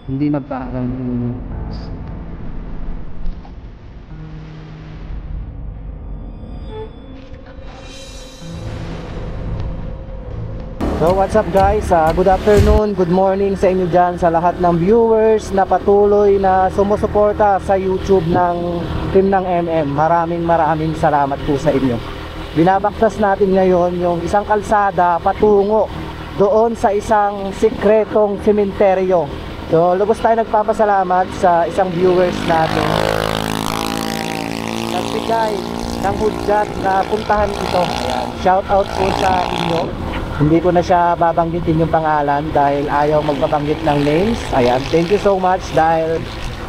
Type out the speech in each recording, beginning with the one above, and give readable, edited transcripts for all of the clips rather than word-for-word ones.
Hindi magparang So what's up guys, good afternoon, good morning sa inyo dyan, sa lahat ng viewers na patuloy na sumusuporta sa YouTube ng Team ng MM. Maraming salamat po sa inyo. Binabaktas natin ngayon yung isang kalsada patungo doon sa isang sikretong sementeryo. So lubos tayo nagpapasalamat sa isang viewers natin nagbigay ng hudyat na puntahan ito. Ayan, shout out po sa inyo. Hindi ko na siya babanggitin yung pangalan dahil ayaw magbabanggit ng names. Ayan, thank you so much dahil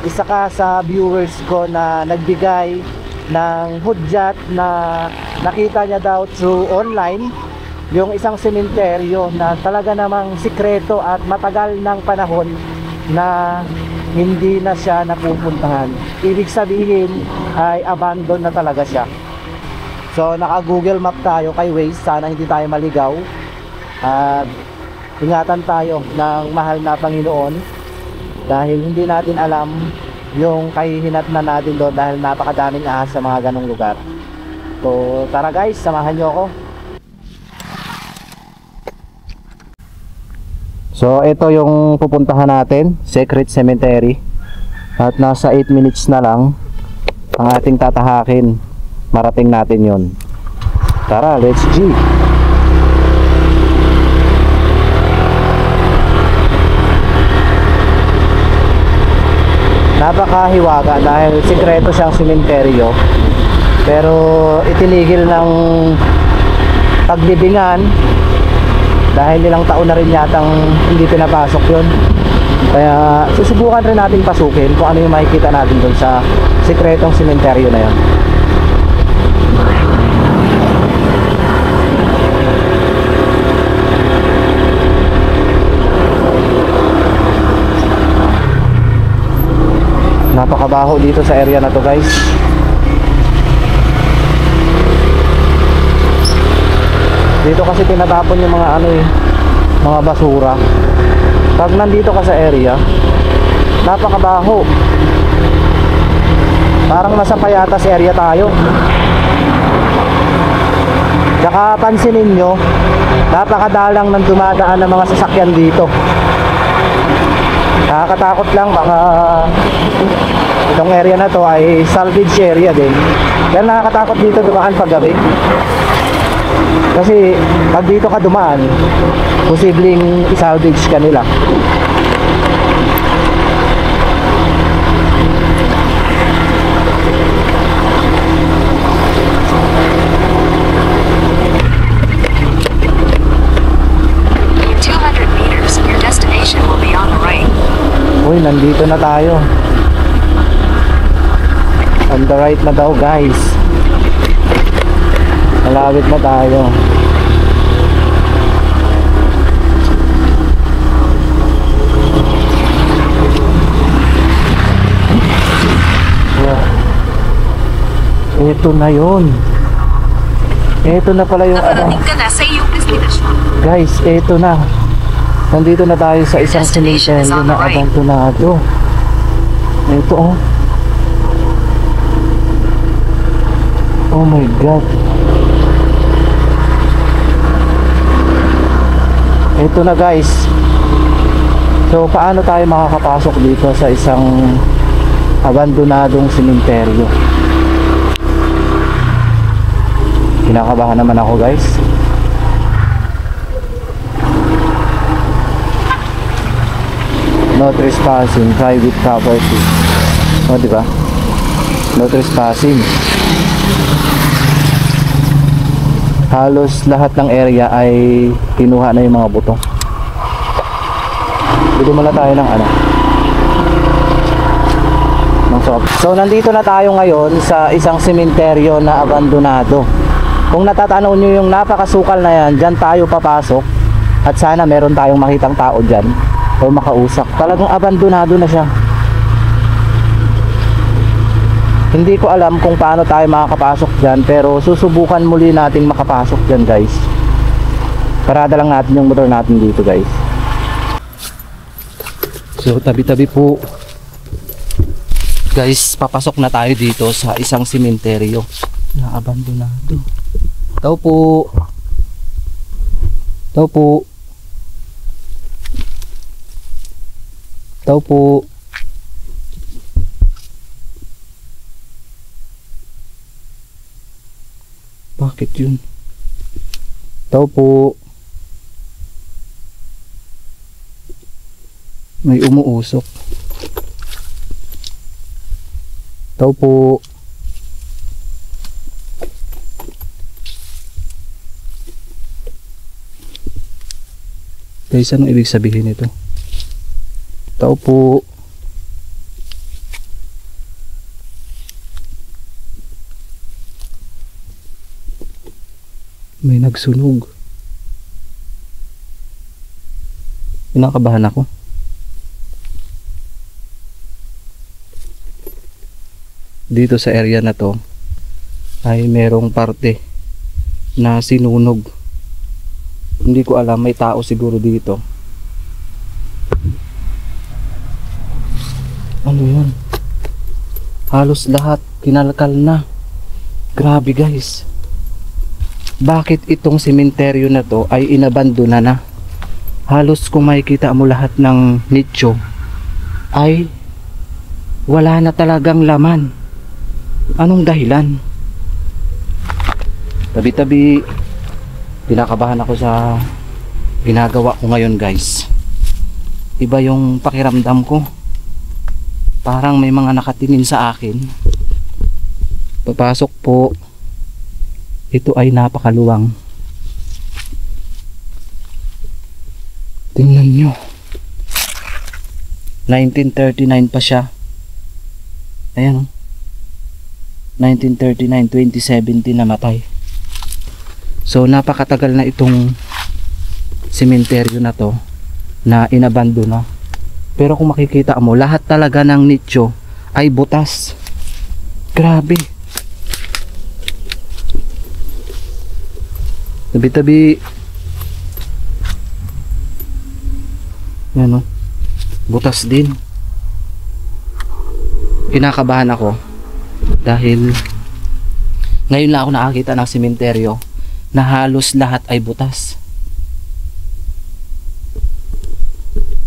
isa ka sa viewers ko na nagbigay ng hudyat na nakita niya daw through online yung isang sementeryo na talaga namang sikreto at matagal ng panahon na hindi na siya napupuntahan. Ibig sabihin ay abandon na talaga siya. So naka Google Map tayo kay Waze, sana hindi tayo maligaw. At ingatan tayo ng mahal na Panginoon dahil hindi natin alam yung kahihinatnan natin doon dahil napakadaming ahas sa mga ganong lugar. So tara guys, samahan nyo ako. So ito yung pupuntahan natin, Secret Cemetery. At nasa 8 minutes na lang ang ating tatahakin. Marating natin yon. Tara, let's G! Napakahiwaga dahil sikreto siyang sementeryo, pero itinigil ng paglibingan dahil ilang taon na rin yatang hindi pinapasok yun. Kaya susubukan rin natin pasukin kung ano yung makikita natin dun sa sikretong sementeryo na yun. Napakabaho dito sa area na to guys. Dito kasi tinatapon yung mga mga basura. Pag nandito ka sa area, napakabaho. Parang nasa Payatas area tayo. Tsaka pansinin nyo, napakadalang ng dumadaan ng mga sasakyan dito. Nakakatakot lang, baka itong area na to ay salvage area din. Kaya nakakatakot dito dumaan pag gabi. Kasi pag dito ka dumaan, posibleng isalvage ka nila. Uy, nandito na tayo. On the right na daw guys. Malapit na tayo. Ito na yun. Ito na pala yung guys, ito na. Nandito na tayo sa isang sementeryo na abandonado. Ito oh. Oh my God. Ito na guys. So paano tayo makakapasok dito sa isang abandonadong sementeryo? Kinakabahan naman ako guys. No trespassing, private property. O, diba? No trespassing. Halos lahat ng area ay kinuha na yung mga buto. Bili muna tayo ng So nandito na tayo ngayon sa isang sementeryo na abandonado. Kung natatanaw nyo yung napakasukal na yan, dyan tayo papasok. At sana meron tayong makitang tao dyan o makausap. Talagang abandonado na siya. Hindi ko alam kung paano tayo makakapasok dyan, pero susubukan muli natin makapasok dyan guys. Parada lang natin yung motor natin dito guys. So tabi-tabi po guys, papasok na tayo dito sa isang sementeryo na abandonado. Tao po. Tao po. Tao po. Bakit yun? Tao po. May umuusok. Tao po. Guys, anong ibig sabihin nito? Tao po. May nagsunog. Kinakabahan ako. Dito sa area na to ay merong parte na sinunog. Hindi ko alam, may tao siguro dito. Ano yun? Halos lahat kinalkal na. Grabe guys. Bakit itong sementeryo na to ay inabandona na? Halos kung makikita mo lahat ng nicho ay wala na talagang laman. Anong dahilan? Tabi-tabi pinakabahan ako sa ginagawa ko ngayon guys. Iba yung pakiramdam ko. Parang may mga nakatingin sa akin. Papasok po. Ito ay napakaluwang. Tingnan nyo. 1939 pa siya. Ayan o. 1939, 2017 namatay. So napakatagal na itong sementeryo na to na inabandona. Pero kung makikita mo, lahat talaga ng nicho ay butas. Grabe. Tabi-tabi. Yan o. Butas din. Kinakabahan ako dahil ngayon lang ako nakakita ng sementeryo na halos lahat ay butas.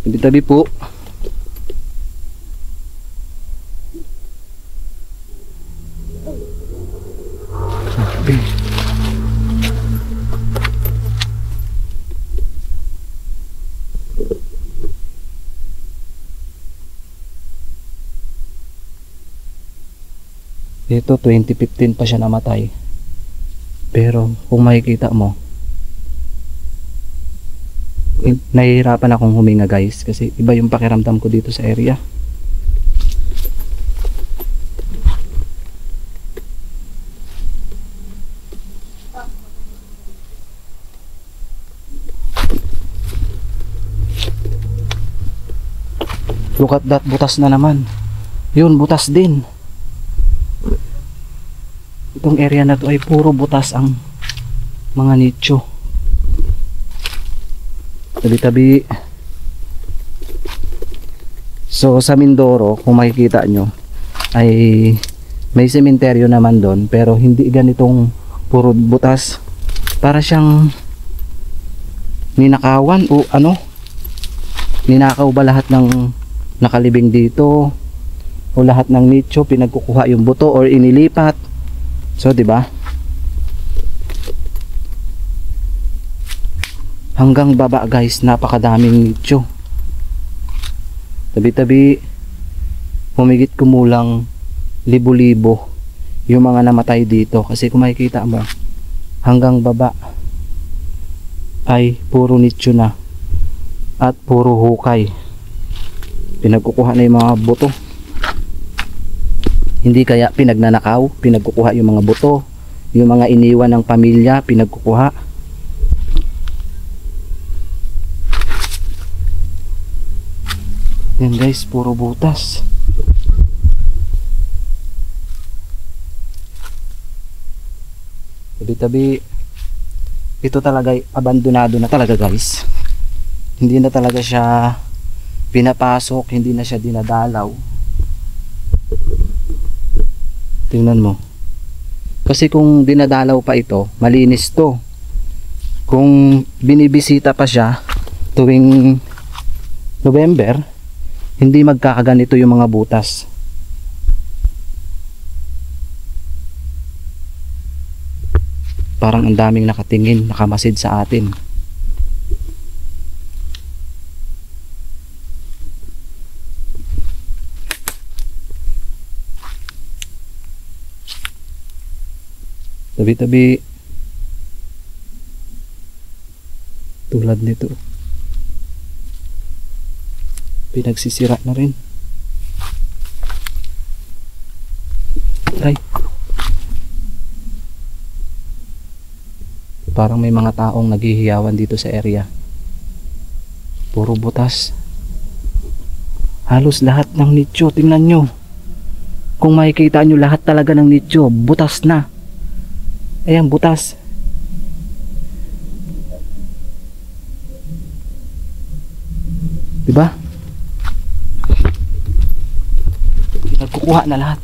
Tabi-tabi po. Ito 2015 pa siya namatay. Pero kung makikita mo, nahihirapan akong huminga guys kasi iba yung pakiramdam ko dito sa area. Look at that, butas na naman. Yun, butas din. Itong area na to ay puro butas ang mga nicho. Tabi-tabi. So sa Mindoro, kung makikita nyo, ay may sementeryo naman doon, pero hindi ganitong puro butas. Para siyang ninakawan o ano, ninakaw ba lahat ng nakalibing dito, o lahat ng nicho pinagkukuha yung buto or inilipat. So, di ba? Hanggang baba, guys, napakadaming nicho. Tabi-tabi, humigit kumulang libo-libo yung mga namatay dito. Kasi kung makikita mo, hanggang baba ay puro nicho na at puro hukay. Pinagkukuha na yung mga buto. Hindi kaya pinagnanakaw, pinagkukuha yung mga buto, yung mga iniwan ng pamilya, pinagkukuha. Yan guys, puro butas. Tabi-tabi. Ito talaga abandonado na talaga guys. Hindi na talaga siya pinapasok, hindi na siya dinadalaw. Tingnan mo. Kasi kung dinadalaw pa ito, malinis to. Kung binibisita pa siya tuwing November, hindi magkakaganito yung mga butas. Parang ang daming nakatingin, nakamasid sa atin. Tabi-tabi. Tulad nito. Pinagsisira na rin. Ay. Parang may mga taong naghihiyawan dito sa area. Puro butas. Halos lahat ng nicho, tingnan nyo. Kung makikita nyo, lahat talaga ng nicho, butas na. Ayan, butas. Diba? Nagkukuha na lahat.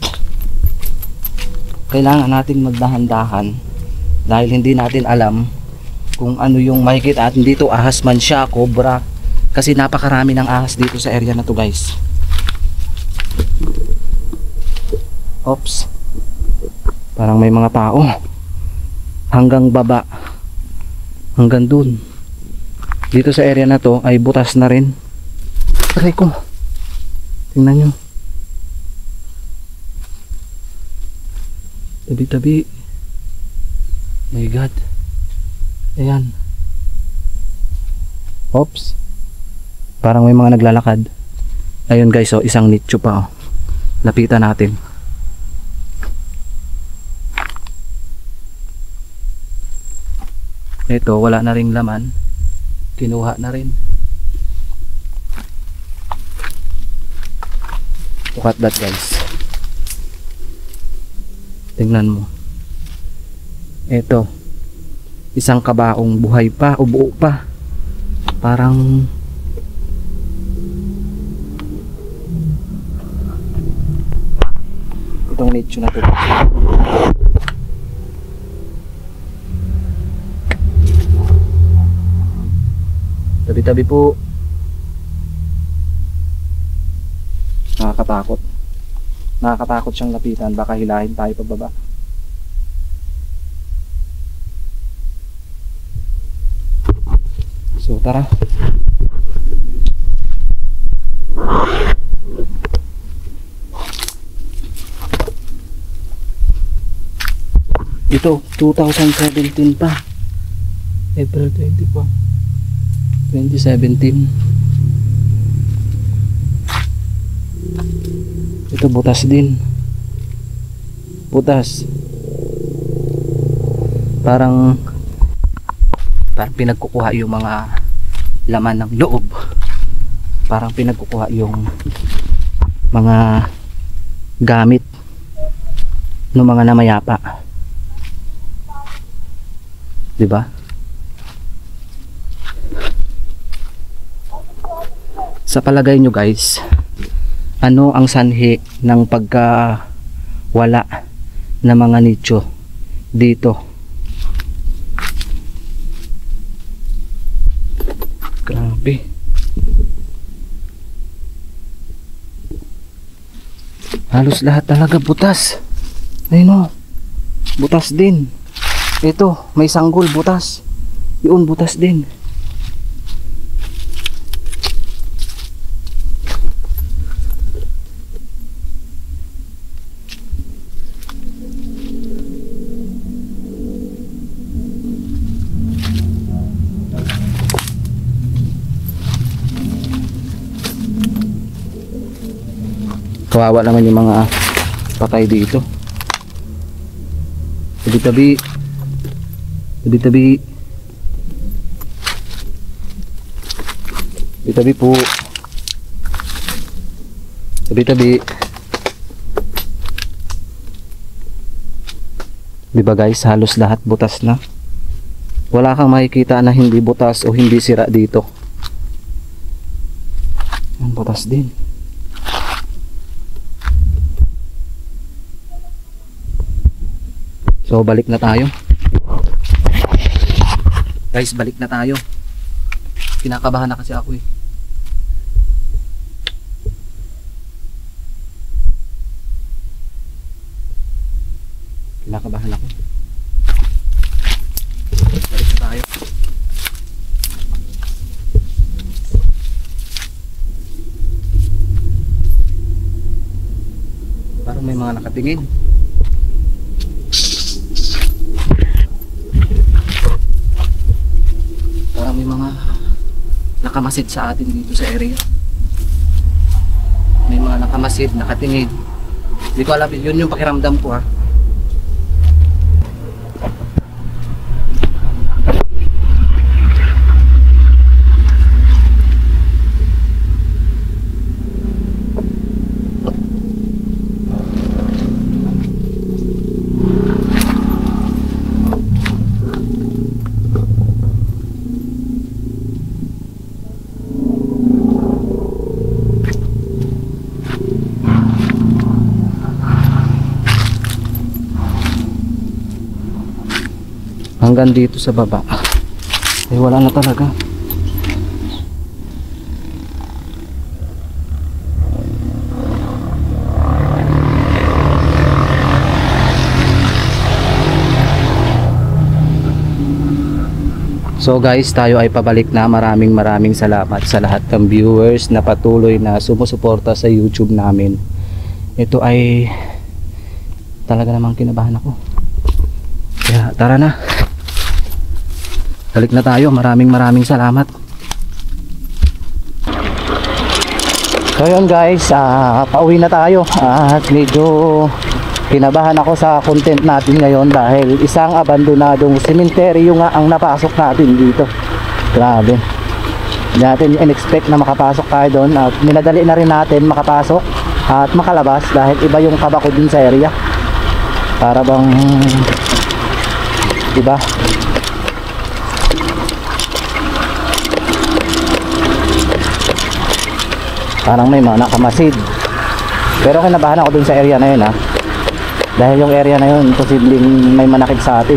Kailangan nating magdahan-dahan dahil hindi natin alam kung ano yung makikita natin dito. Ahas man siya, cobra, kasi napakarami ng ahas dito sa area na to, guys. Oops, parang may mga tao hanggang baba, hanggang dun. Dito sa area na to ay butas na rin. Aray ko, tingnan nyo, tabi-tabi. My God. Ayan. Oops. Parang may mga naglalakad. Ayun guys, oh, isang nicho pa, oh. Lapitan natin. Ito, wala na ring laman. Kinuha na rin. Look at that, guys. Tingnan mo. Ito, isang kabaong buhay pa o buo pa. Parang itong nicho na to. Tabi-tabi po. Nakakatakot. Nakakatakot siyang lapitan. Baka hilahin tayo pababa. So tara. Ito 2017 pa. April 24, 2017. Ito butas din. Butas. Parang pinagkukuha yung mga laman ng loob. Parang pinagkukuha yung mga gamit ng mga namayapa. Diba? Sa palagay nyo guys, ano ang sanhi ng pagkawala ng mga nicho dito? Grabe. Halos lahat talaga butas. Ayun, oh. Butas din. Ito, may sanggol, butas. Yun, butas din. Kawawa naman yung mga patay dito. Tabi-tabi. Tabi-tabi. Tabi-tabi po. Tabi-tabi. Diba guys, halos lahat butas na. Wala kang makikita na hindi butas o hindi sira dito. Ang butas din. So balik na tayo. Guys, balik na tayo. Kinakabahan na kasi ako eh. Kinakabahan ako. Balik na tayo. Parang may mga nakatingin. Parang may mga nakamasid sa atin dito sa area. May mga nakamasid, nakatingin. Hindi ko alam, yun yung pakiramdam ko ha. Hanggang dito sa baba eh wala na talaga. So guys, tayo ay pabalik na. Maraming salamat sa lahat ng viewers na patuloy na sumusuporta sa YouTube namin. Ito ay talaga namang kinabahan ako. Kaya tara na. Balik na tayo. Maraming salamat. So yun guys, pauwi na tayo. At medyo kinabahan ako sa content natin ngayon dahil isang abandonadong sementeryo nga ang napasok natin dito. Grabe. Hindi natin in-expect na makapasok tayo doon at minadali na rin natin makapasok at makalabas dahil iba yung kaba ko din sa area. Para bang diba? Parang may mga nakamasid. Pero kinabahan ako dun sa area na yun ha. Dahil yung area na yun posibleng may manakit sa atin.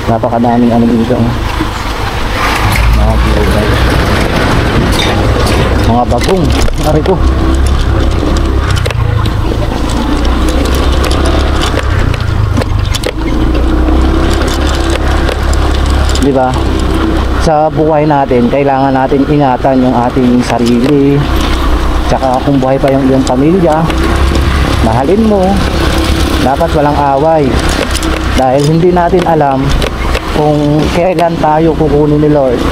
Napakadaming ano dito. Mga bagong. Ari ko. Diba? Sa buhay natin, kailangan natin ingatan yung ating sarili. Tsaka kung buhay pa yung iyong pamilya, mahalin mo. Dapat walang away. Dahil hindi natin alam kung kailan tayo kukunin ni Lord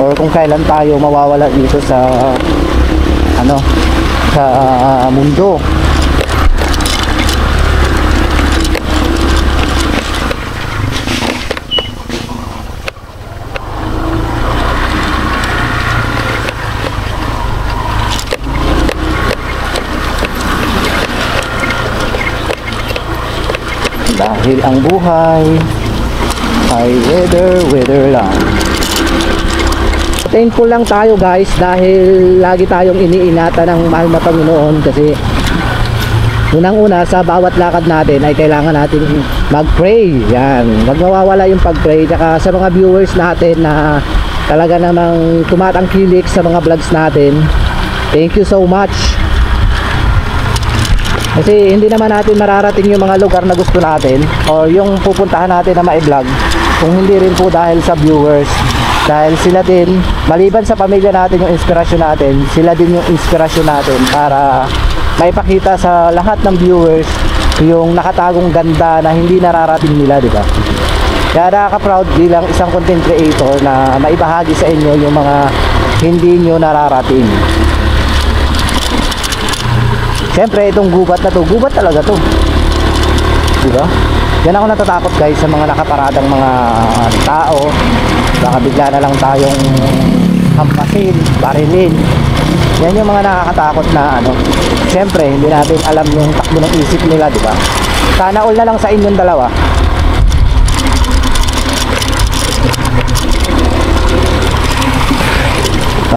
or kung kailan tayo mawawala dito sa sa mundo. Dahil ang buhay ay weather lang. Thankful lang tayo guys dahil lagi tayong iniingatan ng mahal na Panginoon kasi unang-una sa bawat lakad natin ay kailangan natin mag-pray. Yan, wag mawawala yung pag-pray. Tsaka sa mga viewers natin na talaga namang tumatangkilik sa mga vlogs natin, thank you so much. Kasi hindi naman natin mararating yung mga lugar na gusto natin o yung pupuntahan natin na ma-vlog kung hindi rin po dahil sa viewers. Dahil sila din, maliban sa pamilya natin yung inspirasyon natin, sila din yung inspirasyon natin para maipakita sa lahat ng viewers yung nakatagong ganda na hindi nararating nila, di ba? Kaya nakaka-proud bilang isang content creator na maibahagi sa inyo yung mga hindi nyo nararating. Siyempre itong gubat na to, gubat talaga to, diba? Yan ako natatakot guys sa mga nakaparadang mga tao. Baka bigla na lang tayong hampasin, barilin. Yan yung mga nakakatakot na ano. Siyempre hindi natin alam yung takbo ng isip nila, diba? Sana all na lang sa inyong dalawa